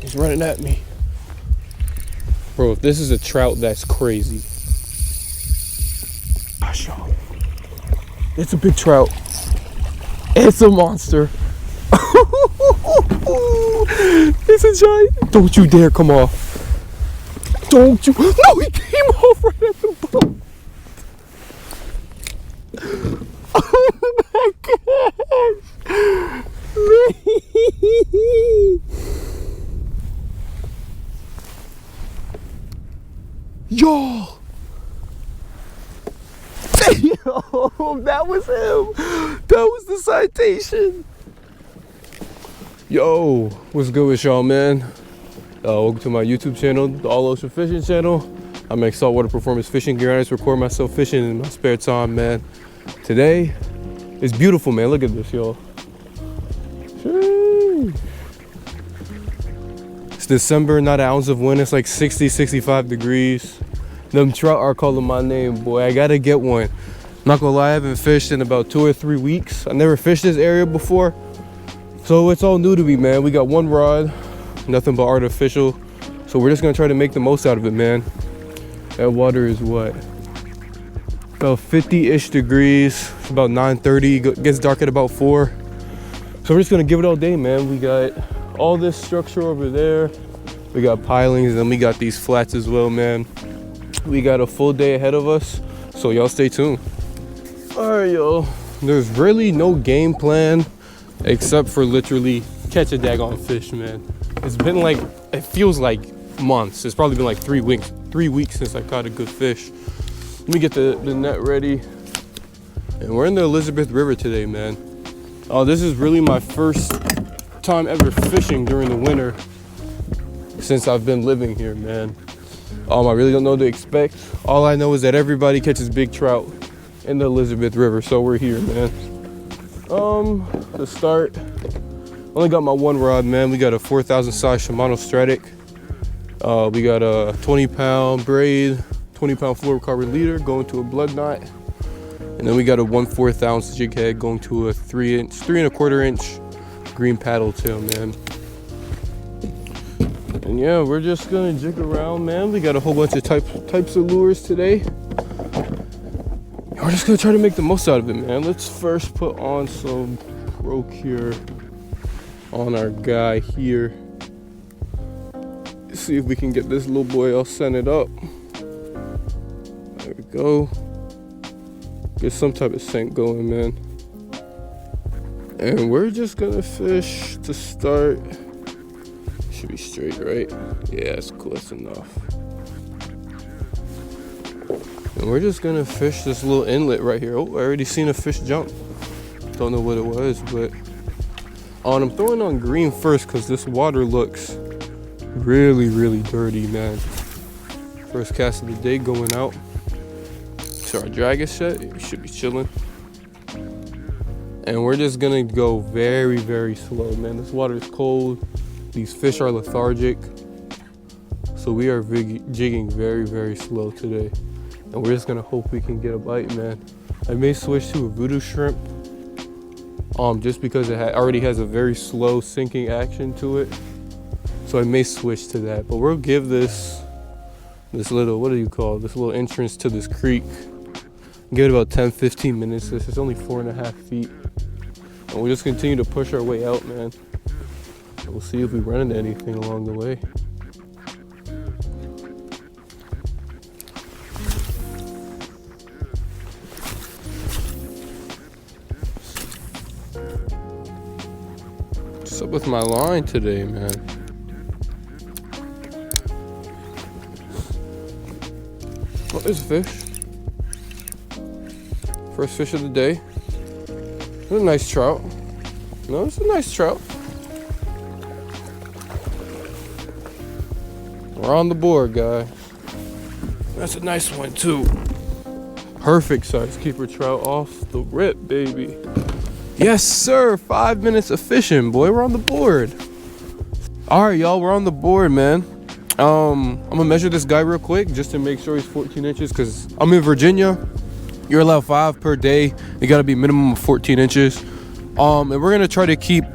He's running at me. Bro, if this is a trout, that's crazy. Gosh, y'all. It's a big trout. It's a monster. It's a giant. Don't you dare come off. Don't you. No, he came off right at the boat. Oh my gosh. Yo. Yo, that was him. That was the citation. Yo, what's good with y'all, man? Welcome to my YouTube channel, the All Ocean Fishing Channel. I make saltwater performance fishing gear. I just record myself fishing in my spare time, man. Today, it's beautiful, man. Look at this, y'all. It's December, not an ounce of wind. It's like 60, 65 degrees. Them trout are calling my name, boy. I gotta get one. Not gonna lie, I haven't fished in about 2 or 3 weeks. I never fished this area before, so it's all new to me, man. We got one rod, nothing but artificial, so we're just gonna try to make the most out of it, man. That water is what? About 50-ish degrees. It's about 9:30. Gets dark at about 4. So we're just gonna give it all day, man. We got all this structure over there. We got pilings, and then we got these flats as well, man. We got a full day ahead of us, so y'all stay tuned. All right, y'all. There's really no game plan except for literally catch a daggone fish, man. It's been like, it feels like months. It's probably been like 3 weeks. 3 weeks since I caught a good fish. Let me get the net ready. And we're in the Elizabeth River today, man. This is really my first time ever fishing during the winter since I've been living here, man. I really don't know what to expect. All I know is that everybody catches big trout in the Elizabeth River, so we're here, man. To start, only got my one rod, man. We got a 4,000 size Shimano Stratic. We got a 20-pound braid, 20-pound fluorocarbon leader going to a blood knot, and then we got a 1/4 ounce jig head going to a 3 1/4 inch green paddle tail, man. And yeah, we're just gonna jig around, man. We got a whole bunch of types of lures today. We're just gonna try to make the most out of it, man. Let's first put on some Procure on our guy here. See if we can get this little boy all scented up. There we go. Get some type of scent going, man. And we're just gonna fish to start. Should be straight, right? Yeah, it's cool, that's enough. And we're just gonna fish this little inlet right here. Oh, I already seen a fish jump. Don't know what it was, but I'm throwing on green first because this water looks really, really dirty, man. First cast of the day going out. So our drag is set. We should be chilling. And we're just gonna go very, very slow, man. This water is cold. These fish are lethargic, so we are jigging very, very slow today. And we're just gonna hope we can get a bite, man. I may switch to a voodoo shrimp, just because it already has a very slow sinking action to it. So I may switch to that, but we'll give this little, what do you call it? This little entrance to this creek. Give it about 10-15 minutes. This is only 4.5 feet. And we'll just continue to push our way out, man. We'll see if we run into anything along the way. What's up with my line today, man? Oh, there's a fish. First fish of the day. It's a nice trout. No, it's a nice trout. We're on the board, guys. That's a nice one, too. Perfect size keeper trout off the rip, baby. Yes, sir. 5 minutes of fishing, boy. We're on the board. All right, y'all. We're on the board, man. I'm gonna measure this guy real quick just to make sure he's 14 inches because I'm in Virginia. You're allowed 5 per day. You gotta be minimum of 14 inches. And we're gonna try to keep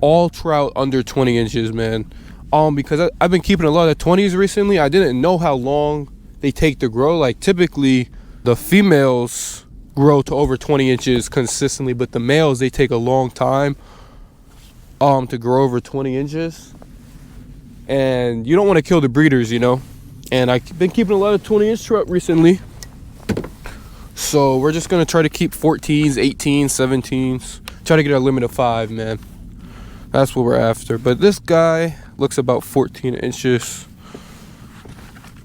all trout under 20 inches, man. Because I've been keeping a lot of 20s recently. I didn't know how long they take to grow. Like typically the females grow to over 20 inches consistently, but the males, they take a long time to grow over 20 inches. And you don't want to kill the breeders, you know. And I've been keeping a lot of 20-inch trout recently. So we're just gonna try to keep 14s, 18s, 17s. Try to get our limit of 5, man. That's what we're after. But this guy looks about 14 inches.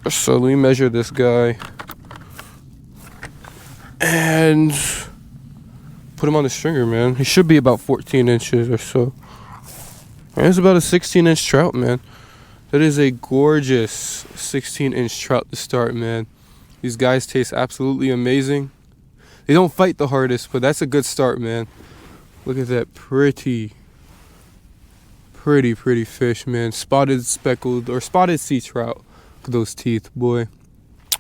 So let me measure this guy and put him on the stringer, man. He should be about 14 inches or so. And it's about a 16-inch trout, man. That is a gorgeous 16-inch trout to start, man. These guys taste absolutely amazing. They don't fight the hardest, but that's a good start, man. Look at that pretty fish, man. Spotted speckled or spotted sea trout. Look at those teeth, boy.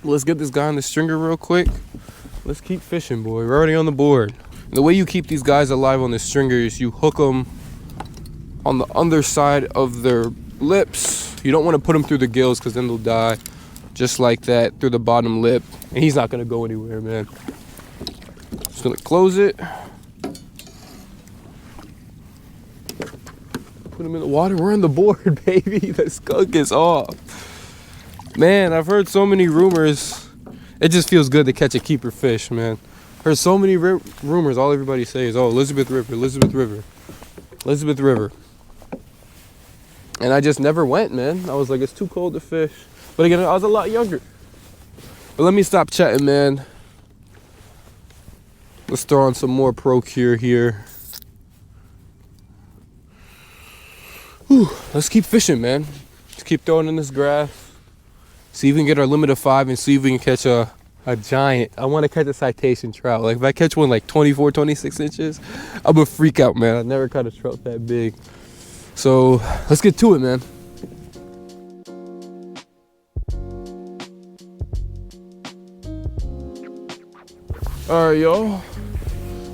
Let's get this guy on the stringer real quick. Let's keep fishing, boy. We're already on the board. And the way you keep these guys alive on the stringer is you hook them on the underside of their lips. You don't want to put them through the gills because then they'll die. Just like that, through the bottom lip. And he's not going to go anywhere, man. Just going to close it. Put him in the water. We're on the board, baby. The skunk is off. Man, I've heard so many rumors. It just feels good to catch a keeper fish, man. Heard so many rumors. All everybody says, oh, Elizabeth River, Elizabeth River, Elizabeth River. And I just never went, man. I was like, it's too cold to fish. But again, I was a lot younger. But let me stop chatting, man. Let's throw on some more Procure here. Whew, let's keep fishing, man. Let's keep throwing in this grass. See if we can get our limit of 5 and see if we can catch a giant. I want to catch a citation trout. Like if I catch one like 24, 26 inches, I'm a freak out, man. I've never caught a trout that big. So let's get to it, man. All right, y'all.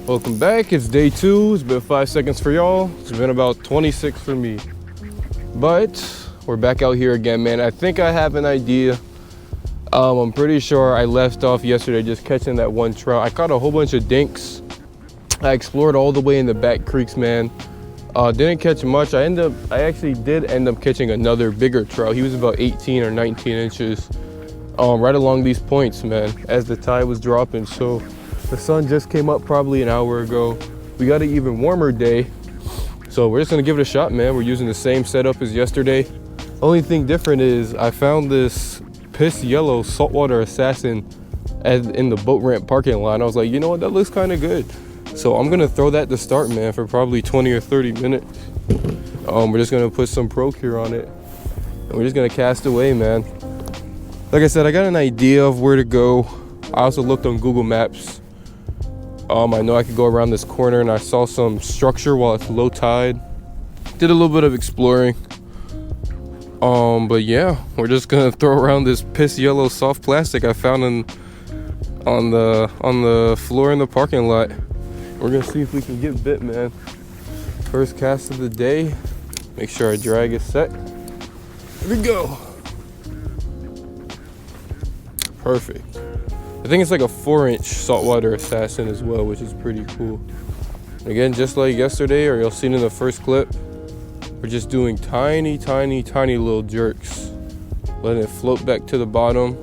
Welcome back. It's day 2. It's been 5 seconds for y'all. It's been about 26 for me. But we're back out here again, man. I think I have an idea. I'm pretty sure I left off yesterday just catching that one trout. I caught a whole bunch of dinks. I explored all the way in the back creeks, man. Didn't catch much. I actually did end up catching another bigger trout. He was about 18 or 19 inches right along these points, man, as the tide was dropping. So the sun just came up probably an hour ago. We got an even warmer day. So we're just gonna give it a shot, man. We're using the same setup as yesterday. Only thing different is I found this piss yellow saltwater assassin in the boat ramp parking lot. I was like, you know what, that looks kind of good. So I'm gonna throw that to start, man, for probably 20 or 30 minutes. We're just gonna put some Procure on it and we're just gonna cast away, man. Like I said, I got an idea of where to go. I also looked on Google Maps. I know I could go around this corner and I saw some structure while it's low tide. Did a little bit of exploring. But yeah, we're just gonna throw around this piss yellow soft plastic I found on the floor in the parking lot. We're gonna see if we can get bit, man. First cast of the day. Make sure our drag is set. Here we go. Perfect. I think it's like a 4-inch saltwater assassin as well, which is pretty cool. Again, just like yesterday, or you'll see it in the first clip, we're just doing tiny little jerks. Letting it float back to the bottom.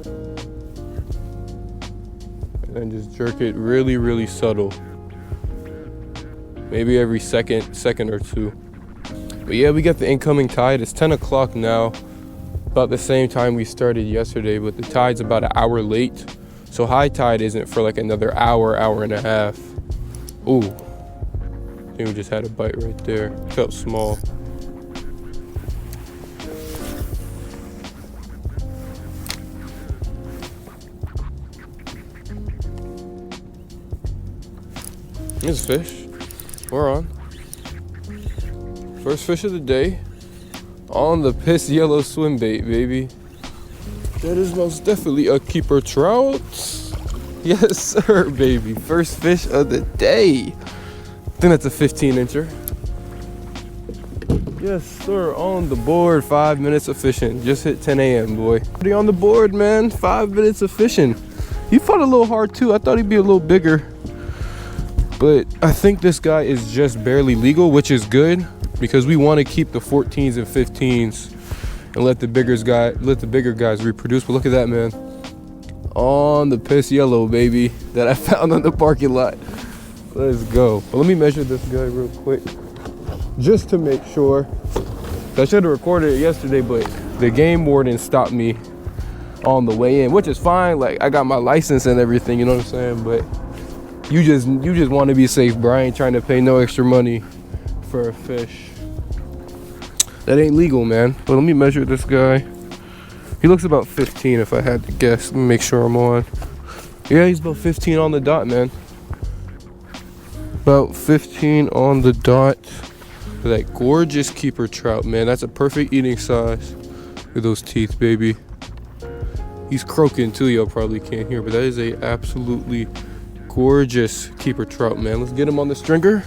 And then just jerk it really subtle. Maybe every second or two. But yeah, we got the incoming tide. It's 10 o'clock now. About the same time we started yesterday, but the tide's about an hour late. So high tide isn't for like another hour and a half. Ooh, I think we just had a bite right there. Felt small. This fish, we're on. First fish of the day on the piss yellow swim bait, baby. That is most definitely a keeper trout. Yes, sir, baby. First fish of the day. I think that's a 15-incher. Yes, sir. On the board, 5 minutes of fishing. Just hit 10 a.m., boy. Already on the board, man. 5 minutes of fishing. He fought a little hard, too. I thought he'd be a little bigger. But I think this guy is just barely legal, which is good because we want to keep the 14s and 15s and let the bigger guys reproduce. But look at that, man. On the piss yellow, baby, that I found on the parking lot. Let's go. But let me measure this guy real quick just to make sure. I should have recorded it yesterday, but the game warden stopped me on the way in, which is fine. Like, I got my license and everything, you know what I'm saying? But you just want to be safe, bro. I ain't trying to pay no extra money for a fish. That ain't legal, man. But let me measure this guy. He looks about 15 if I had to guess. Let me make sure I'm on. Yeah, he's about 15 on the dot, man. About 15 on the dot. That gorgeous keeper trout, man. That's a perfect eating size. Look at those teeth, baby. He's croaking too, y'all probably can't hear, but that is a absolutely gorgeous keeper trout, man. Let's get him on the stringer.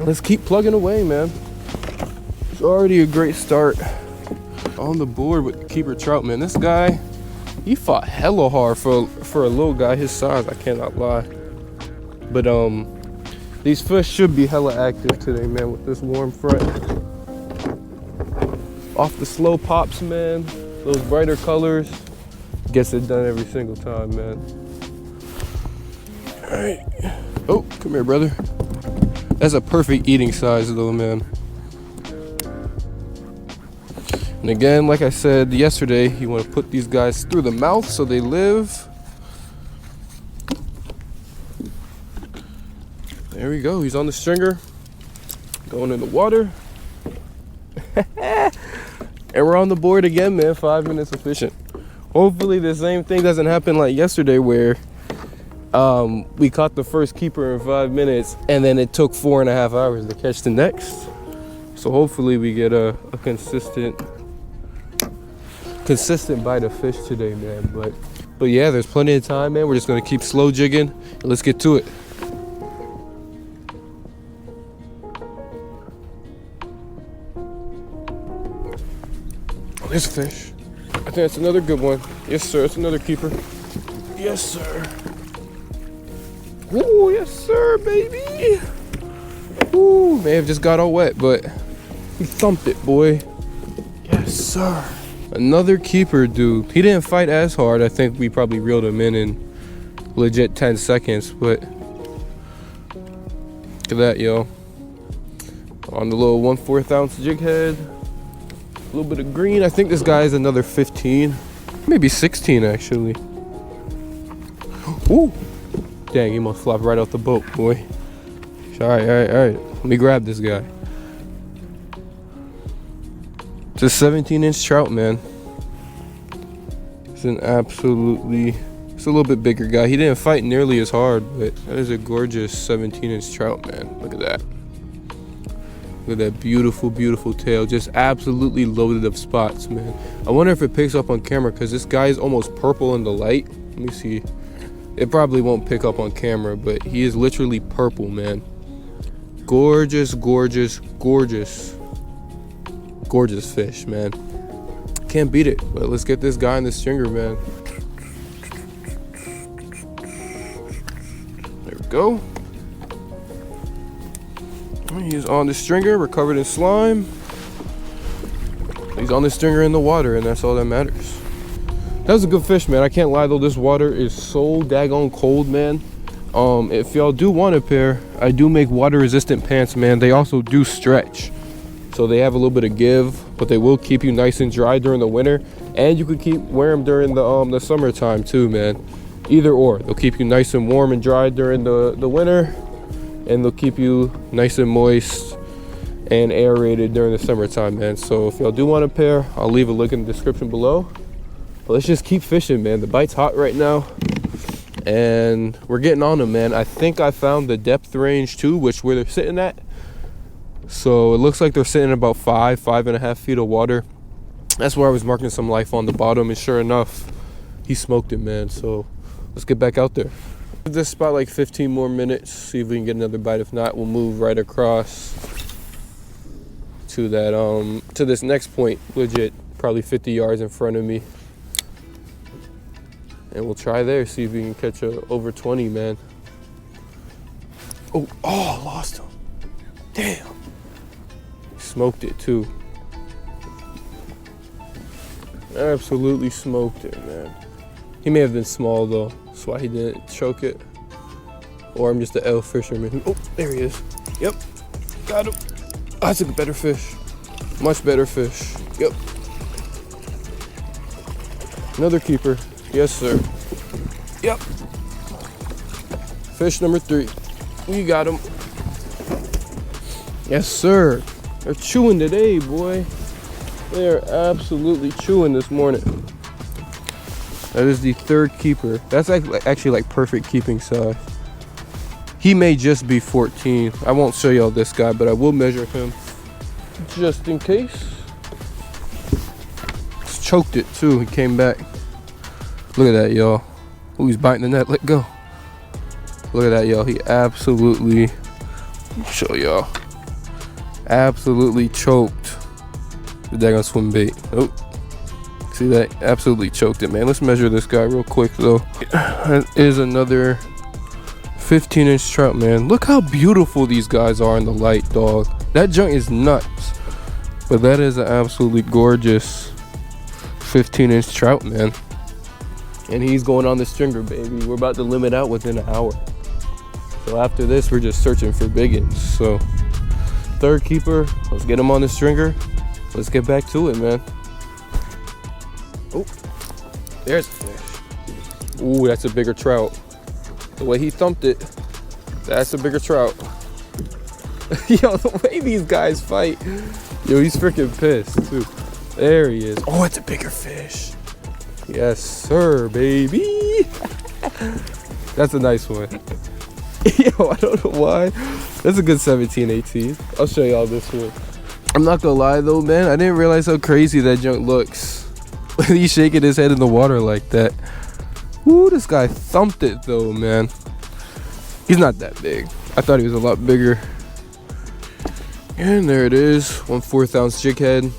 Let's keep plugging away, man. It's already a great start on the board with the keeper trout, man. This guy, he fought hella hard for a little guy his size, I cannot lie. But these fish should be hella active today, man, with this warm front. Off the slow pops, man. Those brighter colors. Gets it done every single time, man. All right. Oh, come here, brother. That's a perfect eating size, though, man. And again, like I said yesterday, you want to put these guys through the mouth so they live. There we go. He's on the stringer. Going in the water. And we're on the board again, man. 5 minutes of fishing. Hopefully the same thing doesn't happen like yesterday where we caught the first keeper in 5 minutes and then it took 4.5 hours to catch the next. So hopefully we get a consistent bite of fish today, man. But yeah, there's plenty of time, man. We're just gonna keep slow jigging and let's get to it. Oh, there's a fish. I think that's another good one. Yes, sir. It's another keeper. Yes, sir. Ooh, yes, sir, baby. Ooh, may have just got all wet, but he thumped it, boy. Yes, sir. Another keeper, dude. He didn't fight as hard. I think we probably reeled him in legit 10 seconds, but look at that, yo. On the little 1/4 ounce jig head. A little bit of green. I think this guy is another 15, maybe 16 actually. Ooh, dang, he must flop right off the boat, boy. All right. Let me grab this guy. It's a 17-inch trout, man. It's it's a little bit bigger guy. He didn't fight nearly as hard, but that is a gorgeous 17-inch trout, man. Look at that. Look at that beautiful, beautiful tail. Just absolutely loaded of spots, man. I wonder if it picks up on camera because this guy is almost purple in the light. Let me see. It probably won't pick up on camera, but he is literally purple, man. Gorgeous, gorgeous, gorgeous, gorgeous fish, man. Can't beat it. But let's get this guy in the stringer, man. There we go. He's on the stringer. We're covered in slime. He's on the stringer in the water, and that's all that matters. That was a good fish, man. I can't lie, though. This water is so daggone cold, man. If y'all do want a pair, I do make water-resistant pants, man. They also do stretch. So they have a little bit of give, but they will keep you nice and dry during the winter. And you could wear them during the summertime, too, man. Either or. They'll keep you nice and warm and dry during the winter. And they'll keep you nice and moist and aerated during the summertime, man. So if y'all do want a pair, I'll leave a link in the description below. But let's just keep fishing, man. The bite's hot right now and we're getting on them, man. I think I found the depth range too, where they're sitting at. So it looks like they're sitting about 5.5 feet of water. That's where I was marking some life on the bottom, and sure enough, he smoked it, man. So let's get back out there. Give this spot like 15 more minutes, see if we can get another bite. If not, we'll move right across to that to this next point, legit, probably 50 yards in front of me. And we'll try there, see if we can catch a over 20, man. Oh, lost him. Damn. Smoked it too. Absolutely smoked it, man. He may have been small though, that's why he didn't choke it. Or I'm just an L fisherman. Oh, there he is. Yep, got him. Oh, that's a better fish. Much better fish. Yep. Another keeper. Yes, sir. Yep. Fish number 3. We got him. Yes, sir. They're chewing today, boy. They're absolutely chewing this morning. That is the 3rd keeper. That's actually like perfect keeping size. He may just be 14. I won't show y'all this guy, but I will measure him just in case. Just choked it too. He came back. Look at that, y'all. Ooh, he's biting the net. Let go. Look at that, y'all. He absolutely, let me show y'all, absolutely choked the daggone swim bait. Oh, see that? Absolutely choked it, man. Let's measure this guy real quick, though. That is another 15-inch trout, man. Look how beautiful these guys are in the light, dog. That junk is nuts. But that is an absolutely gorgeous 15-inch trout, man. And he's going on the stringer, baby. We're about to limit out within an hour. So after this, we're just searching for biggins. So 3rd keeper, let's get him on the stringer. Let's get back to it, man. Oh, there's a fish. Ooh, that's a bigger trout. The way he thumped it, that's a bigger trout. Yo, the way these guys fight. Yo, he's freaking pissed too. There he is. Oh, it's a bigger fish. Yes, sir, baby. That's a nice one. Yo, I don't know why. That's a good 17, 18. I'll show y'all this one. I'm not gonna lie though, man. I didn't realize how crazy that junk looks. He's shaking his head in the water like that. Ooh, this guy thumped it though, man. He's not that big. I thought he was a lot bigger. And there it is. 1/4 ounce jig head,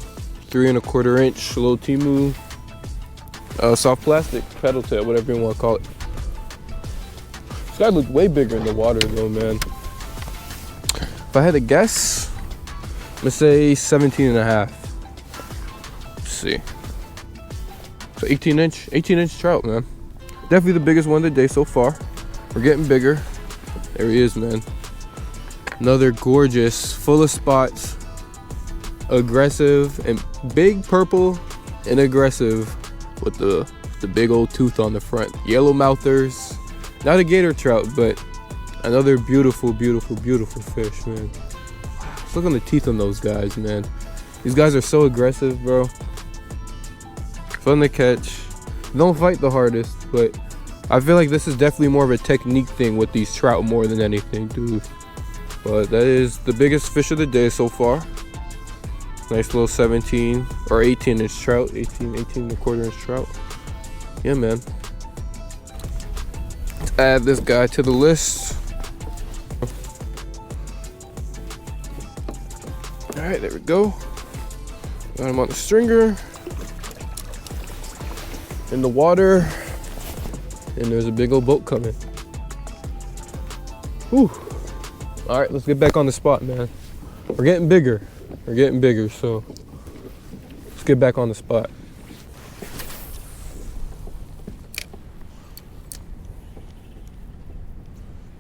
3 1/4 inch low Timu. Soft plastic, pedal tail, whatever you want to call it. This guy looked way bigger in the water though, man. If I had to guess, I'm gonna say 17 and a half. Let's see. So 18 inch trout, man. Definitely the biggest one of the day so far. We're getting bigger. There he is, man. Another gorgeous, full of spots, aggressive, and big purple and aggressive with the big old tooth on the front. Yellow mouthers. Not a gator trout, but another beautiful, beautiful, beautiful fish, man. Let's look on the teeth on those guys, man. These guys are so aggressive, bro. Fun to catch. Don't fight the hardest, but I feel like this is definitely more of a technique thing with these trout more than anything, dude. But that is the biggest fish of the day so far. Nice little 17 or 18 inch trout, 18 1/4 inch trout. Yeah, man. Let's add this guy to the list. All right, there we go. Got him on the stringer. In the water. And there's a big old boat coming. Whew. All right, let's get back on the spot, man. We're getting bigger. We're getting bigger, so let's get back on the spot.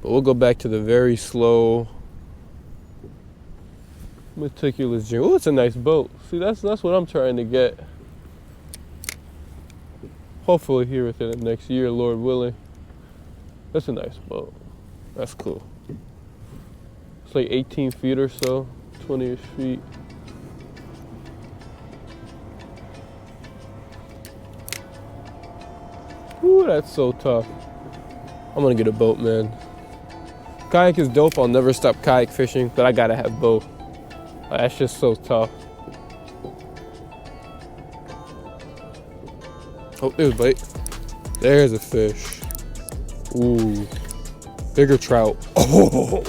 But we'll go back to the very slow, meticulous jig. Oh, it's a nice boat. See, that's what I'm trying to get. Hopefully here within the next year, Lord willing. That's a nice boat. That's cool. It's like 18 feet or so, 20-ish feet. Ooh, that's so tough. I'm gonna get a boat, man. Kayak is dope. I'll never stop kayak fishing, but I gotta have both. That's just so tough. Oh, there's a bite. There's a fish. Ooh, bigger trout. Oh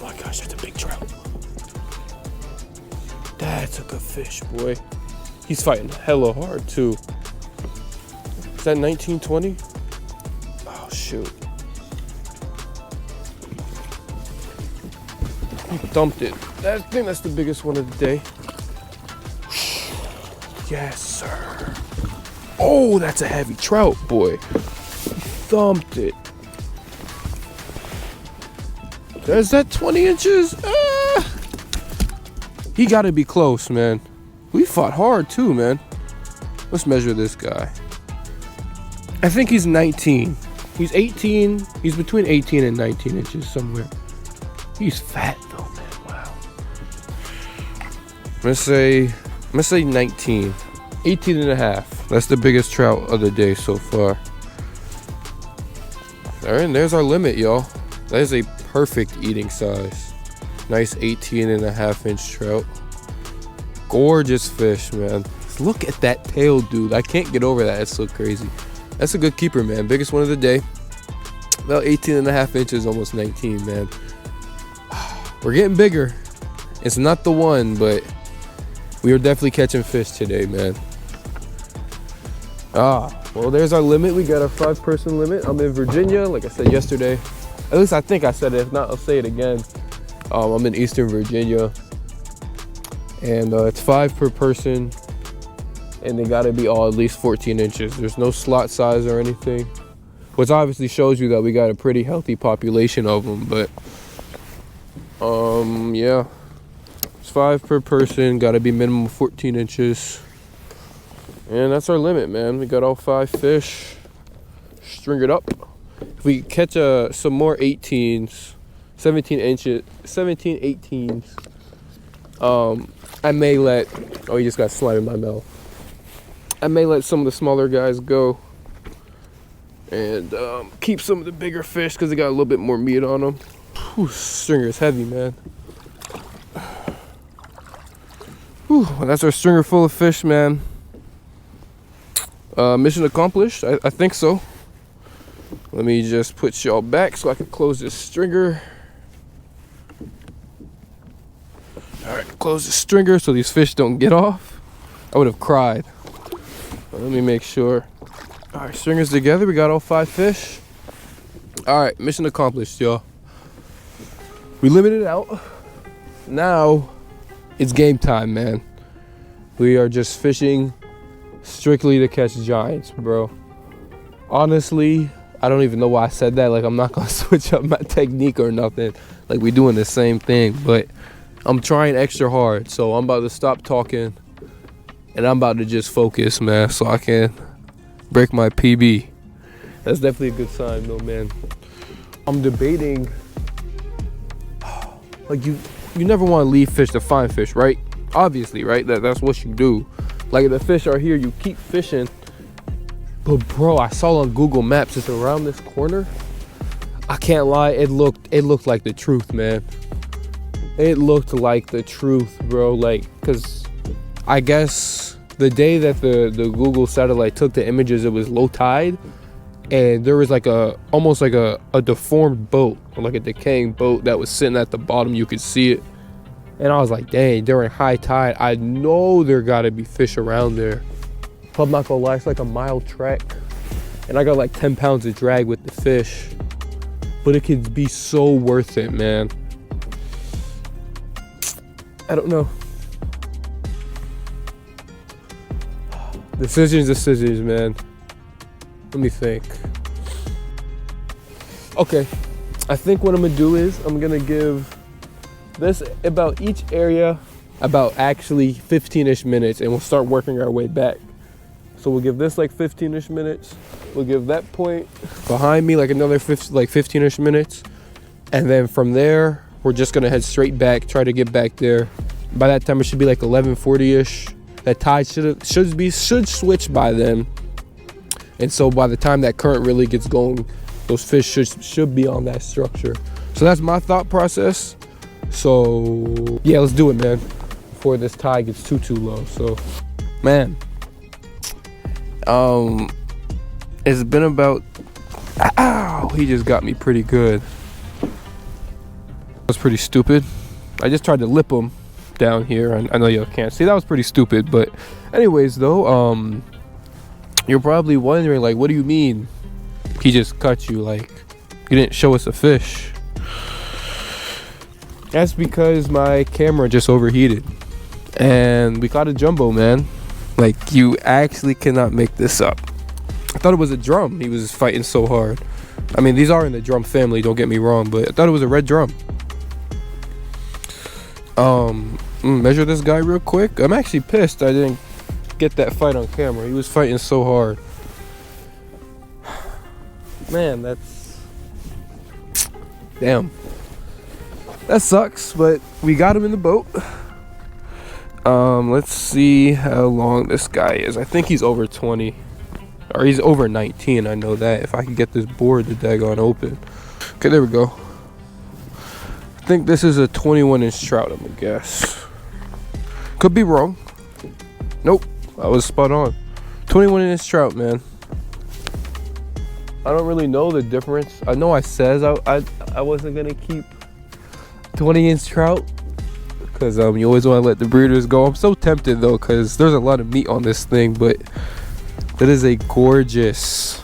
my gosh, that's a big trout. good fish, boy. He's fighting hella hard too. Is that 1920? Oh shoot. He dumped it. I think that's the biggest one of the day. Yes, sir. Oh, that's a heavy trout, boy. He thumped it. Is that 20 inches? Ah. He gotta be close, man. We fought hard too, man. Let's measure this guy. I think he's 19. He's 18. He's between 18 and 19 inches somewhere. He's fat though, man. Wow. I'm gonna say 19. 18 and a half. That's the biggest trout of the day so far. All right, and there's our limit, y'all. That is a perfect eating size. Nice 18 and a half inch trout. Gorgeous fish, man. Look at that tail, dude. I can't get over that. It's so crazy. That's a good keeper, man. Biggest one of the day. About 18 and a half inches, almost 19, man. We're getting bigger. It's not the one, but we are definitely catching fish today, man. Well, there's our limit. We got our 5-person limit. I'm in Virginia, like I said yesterday. At least I think I said it. If not, I'll say it again. I'm in Eastern Virginia, and it's 5 per person, and they gotta be all at least 14 inches. There's no slot size or anything, which obviously shows you that we got a pretty healthy population of them. But yeah, it's 5 per person, gotta be minimum 14 inches, and that's our limit, man. We got all 5 fish. String it up. If we catch some more 18s, 17 inches, 17 18s, I may let, oh, he just got slime in my mouth. I may let some of the smaller guys go and keep some of the bigger fish because they got a little bit more meat on them. Whew, stringer is heavy, man. Whew, well, that's our stringer full of fish, man. Mission accomplished. I think so. Let me just put y'all back so I can close this stringer. All right, close the stringer so these fish don't get off. I would have cried. But let me make sure. All right, stringers together. We got all 5 fish. All right, mission accomplished, y'all. We limited it out. Now it's game time, man. We are just fishing strictly to catch giants, bro. Honestly, I don't even know why I said that. Like, I'm not gonna switch up my technique or nothing. Like, we doing the same thing, but I'm trying extra hard. So I'm about to stop talking and I'm about to just focus, man, so I can break my PB. That's definitely a good sign though, man. I'm debating, like, you never want to leave fish to find fish, right? Obviously, right? That's what you do. Like, if the fish are here, you keep fishing. But bro, I saw on Google Maps it's around this corner. I can't lie, it looked like the truth, man. It looked like the truth, bro. Like, cause I guess the day that the Google satellite took the images, it was low tide, and there was like almost like a deformed boat, or like a decaying boat that was sitting at the bottom. You could see it, and I was like, dang, during high tide, I know there gotta be fish around there. I'm not gonna lie, it's like a mile trek, and I got like 10 pounds of drag with the fish, but it could be so worth it, man. I don't know. Decisions, man. Let me think. Okay, I think what I'm gonna do is I'm gonna give this about each area about actually 15-ish minutes, and we'll start working our way back. So we'll give this like 15-ish minutes. We'll give that point behind me like another 15-ish minutes. And then from there, we're just gonna head straight back, try to get back there. By that time, it should be like 11:40-ish. That tide should switch by then. And so by the time that current really gets going, those fish should be on that structure. So that's my thought process. So yeah, let's do it, man, before this tide gets too low. So, man, it's been about, ow, he just got me pretty good. That was pretty stupid. I just tried to lip him, down here. I know y'all can't see. That was pretty stupid, but anyways though, you're probably wondering, like, what do you mean he just cut you? Like, you didn't show us a fish. That's because my camera just overheated and we caught a jumbo, man. Like, you actually cannot make this up. I thought it was a drum. He was fighting so hard. I mean, these are in the drum family, don't get me wrong, but I thought it was a red drum. Measure this guy real quick. I'm actually pissed I didn't get that fight on camera. He was fighting so hard. Man, that's... damn. That sucks, but we got him in the boat. Let's see how long this guy is. I think he's over 20. Or he's over 19, I know that. If I can get this board to daggone open. Okay, there we go. I think this is a 21-inch trout, I'm gonna guess. Could be wrong. Nope, I was spot on. 21-inch trout, man. I don't really know the difference. I know I says I wasn't gonna keep 20-inch trout because you always want to let the breeders go. I'm so tempted though because there's a lot of meat on this thing, but that is a gorgeous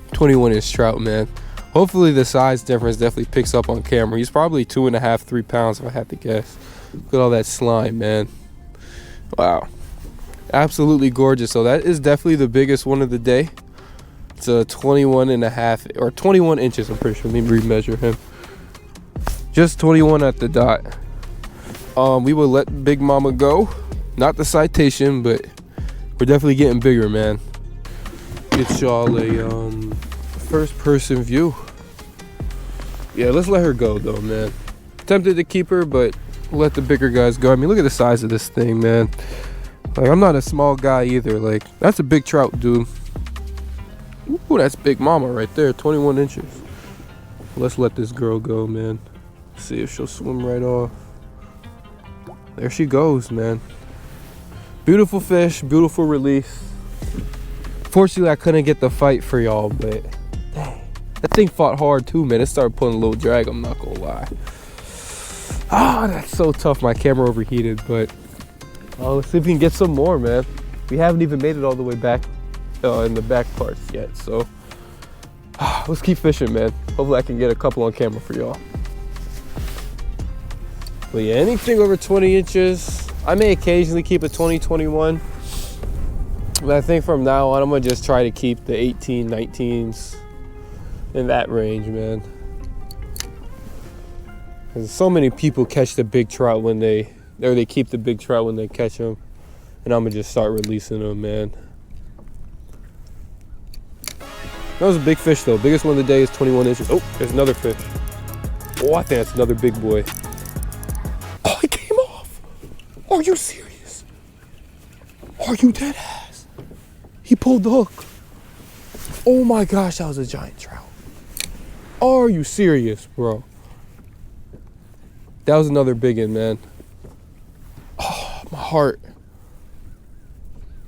21-inch trout, man. Hopefully the size difference definitely picks up on camera. He's probably 2.5, 3 pounds if I had to guess. Look at all that slime, man. Wow, absolutely gorgeous. So that is definitely the biggest one of the day. It's a 21.5 or 21 inches, I'm pretty sure. Let me remeasure him. Just 21 at the dot. We will let Big Mama go. Not the citation, but we're definitely getting bigger, man. Get y'all a first person view. Yeah, let's let her go though, man. Tempted to keep her, but let the bigger guys go. I mean, look at the size of this thing, man. Like, I'm not a small guy either. Like, that's a big trout, dude. Ooh, that's Big Mama right there, 21 inches. Let's let this girl go, man. See if she'll swim right off. There she goes, man. Beautiful fish, beautiful release. Fortunately, I couldn't get the fight for y'all, but dang, that thing fought hard too, man. It started pulling a little drag, I'm not gonna lie. Ah, that's so tough. My camera overheated, but let's see if we can get some more, man. We haven't even made it all the way back in the back parts yet, so let's keep fishing, man. Hopefully I can get a couple on camera for y'all. But yeah, anything over 20 inches, I may occasionally keep a 20, 21. But I think from now on, I'm gonna just try to keep the 18, 19s in that range, man. Because so many people catch the big trout when they keep the big trout when they catch them. And I'm gonna just start releasing them, man. That was a big fish though. Biggest one of the day is 21 inches. Oh, there's another fish. Oh, I think that's another big boy. Oh, it came off. Are you serious? Are you dead ass? He pulled the hook. Oh my gosh, that was a giant trout. Are you serious, bro? That was another big one, man. Oh, my heart.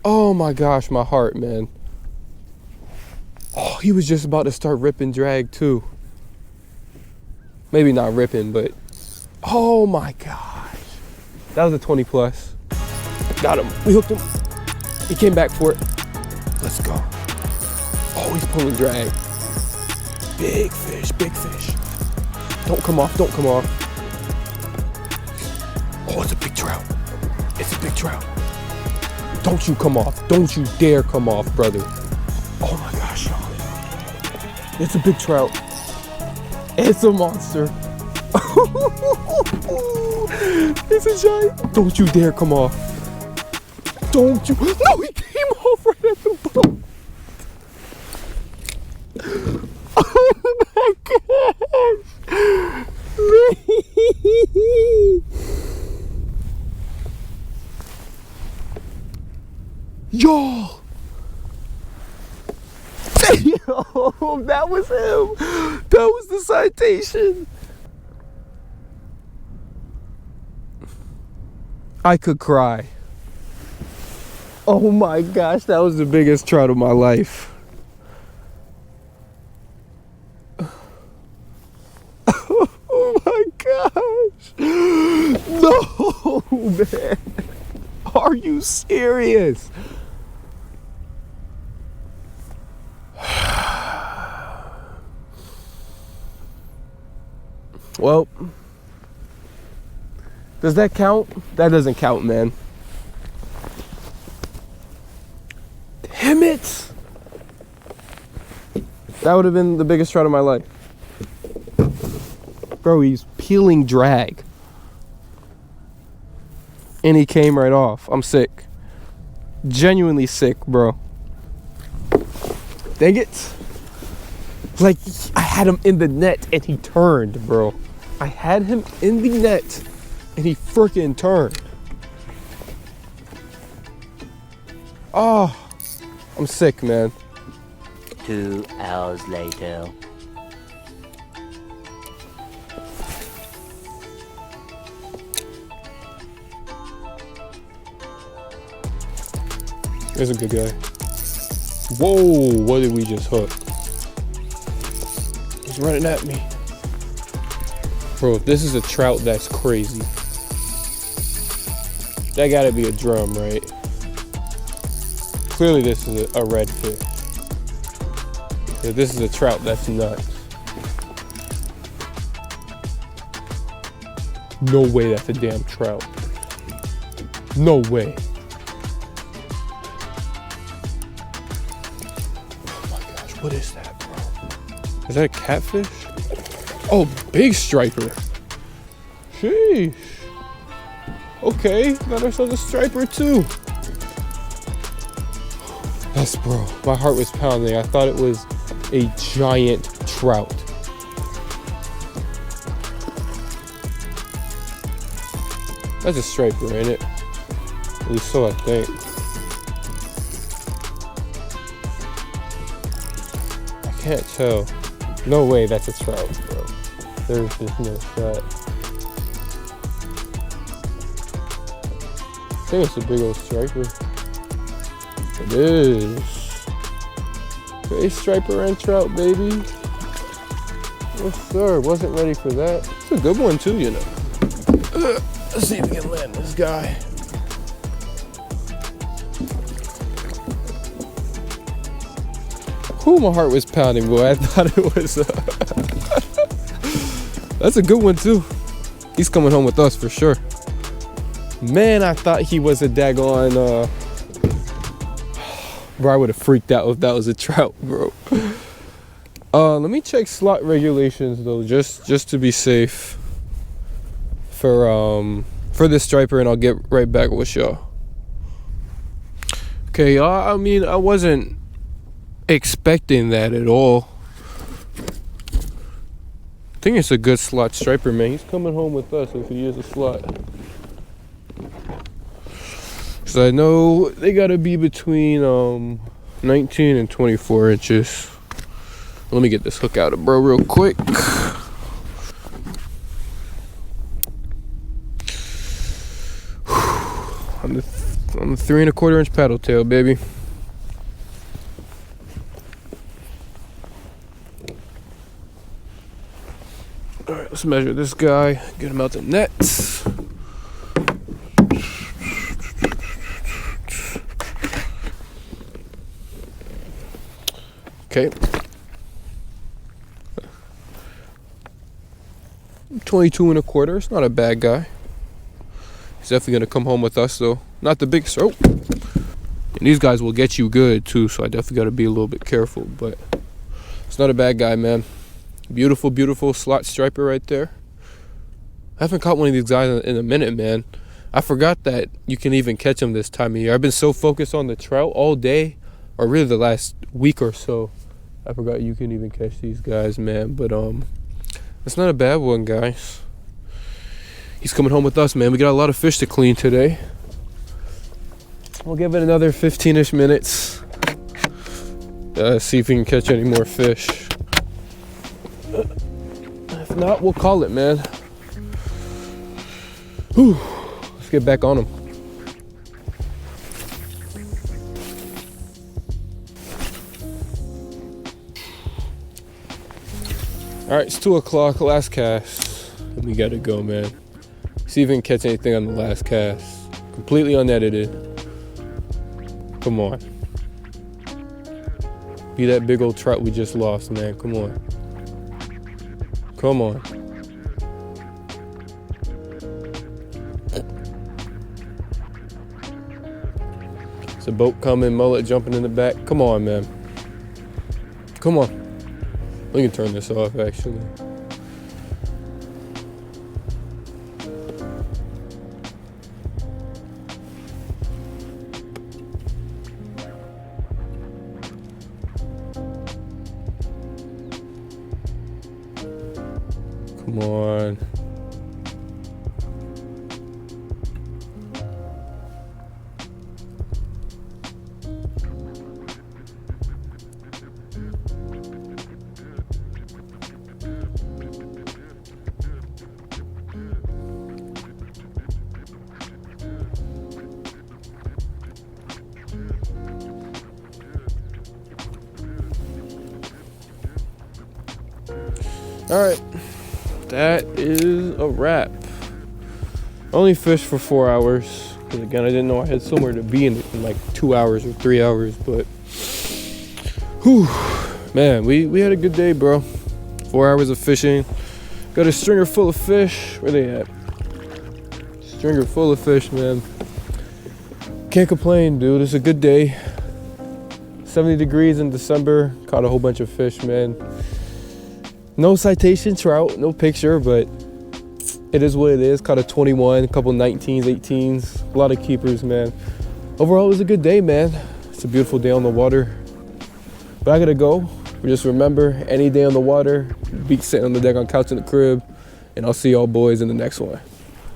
Oh my gosh, my heart, man. Oh, he was just about to start ripping drag too. Maybe not ripping, but oh my gosh. That was a 20 plus. Got him. We hooked him. He came back for it. Let's go. Oh, he's pulling drag. Big fish, big fish. Don't come off, don't come off. Oh, it's a big trout. It's a big trout. Don't you come off. Don't you dare come off, brother. Oh my gosh, y'all. It's a big trout. It's a monster. It's a giant. Don't you dare come off. Don't you. No, he came off right at the boat. Oh my gosh. Y'all. Yo, that was him. That was the citation. I could cry. Oh my gosh, that was the biggest trout of my life. Oh my gosh. No. man. Are you serious? Well, does that count? That doesn't count, man. Damn it! That would have been the biggest trout of my life. Bro, he's peeling drag. And he came right off. I'm sick. Genuinely sick, bro. Dang it. Like, I had him in the net and he turned, bro. I had him in the net and he freaking turned. Oh, I'm sick, man. 2 hours later. There's a good guy. Whoa, what did we just hook? He's running at me. Bro, this is a trout that's crazy. That gotta be a drum, right? Clearly this is a red fish. Yeah, this is a trout that's nuts. No way that's a damn trout. No way. Oh my gosh, what is that, bro? Is that a catfish? Oh, big striper. Sheesh. Okay, got ourselves a striper too. Yes, bro, my heart was pounding. I thought it was a giant trout. That's a striper, ain't it? At least so I think. I can't tell. No way that's a trout, bro. There's just no shot. I think it's a big old striper. It is. Okay, striper and trout, baby. Yes, sir. Wasn't ready for that. It's a good one too, you know. Let's see if we can land this guy. Whew, my heart was pounding, boy. I thought it was... That's a good one, too. He's coming home with us for sure. Man, I thought he was a daggone... Bro, I would have freaked out if that was a trout, bro. Let me check slot regulations, though, just to be safe. For this striper, and I'll get right back with y'all. Okay, y'all, I mean, I wasn't expecting that at all. I think it's a good slot striper, man. He's coming home with us if he is a slot. So I know they gotta be between 19 and 24 inches. Let me get this hook out of bro real quick. On the 3 1/4 inch paddle tail, baby. All right, let's measure this guy, get him out the net. Okay. 22 1/4, it's not a bad guy. He's definitely gonna come home with us though. Not the big stroke. And these guys will get you good too, so I definitely gotta be a little bit careful, but it's not a bad guy, man. Beautiful, beautiful slot striper right there. I haven't caught one of these guys in a minute, man. I forgot that you can even catch them this time of year. I've been so focused on the trout all day, or really the last week or so. I forgot you can even catch these guys, man. But it's not a bad one, guys. He's coming home with us, man. We got a lot of fish to clean today. We'll give it another 15-ish minutes. See if we can catch any more fish. If not, we'll call it, man. Whew. Let's get back on him. All right, it's 2 o'clock, last cast. And we gotta go, man. See if we can catch anything on the last cast. Completely unedited. Come on. Be that big old trout we just lost, man. Come on. Come on. It's a boat coming, mullet jumping in the back. Come on, man. Come on. We can turn this off, actually. Come on. All right. That is a wrap. Only fished for 4 hours. Because again, I didn't know I had somewhere to be in like 2 hours or 3 hours. But, whew, man, we had a good day, bro. 4 hours of fishing. Got a stringer full of fish. Where they at? Stringer full of fish, man. Can't complain, dude. It's a good day. 70 degrees in December. Caught a whole bunch of fish, man. No citation trout, no picture, but it is what it is. Caught a 21, a couple 19s, 18s, a lot of keepers, man. Overall, it was a good day, man. It's a beautiful day on the water. But I gotta go. Just remember, any day on the water, beat sitting on the deck on couch in the crib, and I'll see y'all boys in the next one.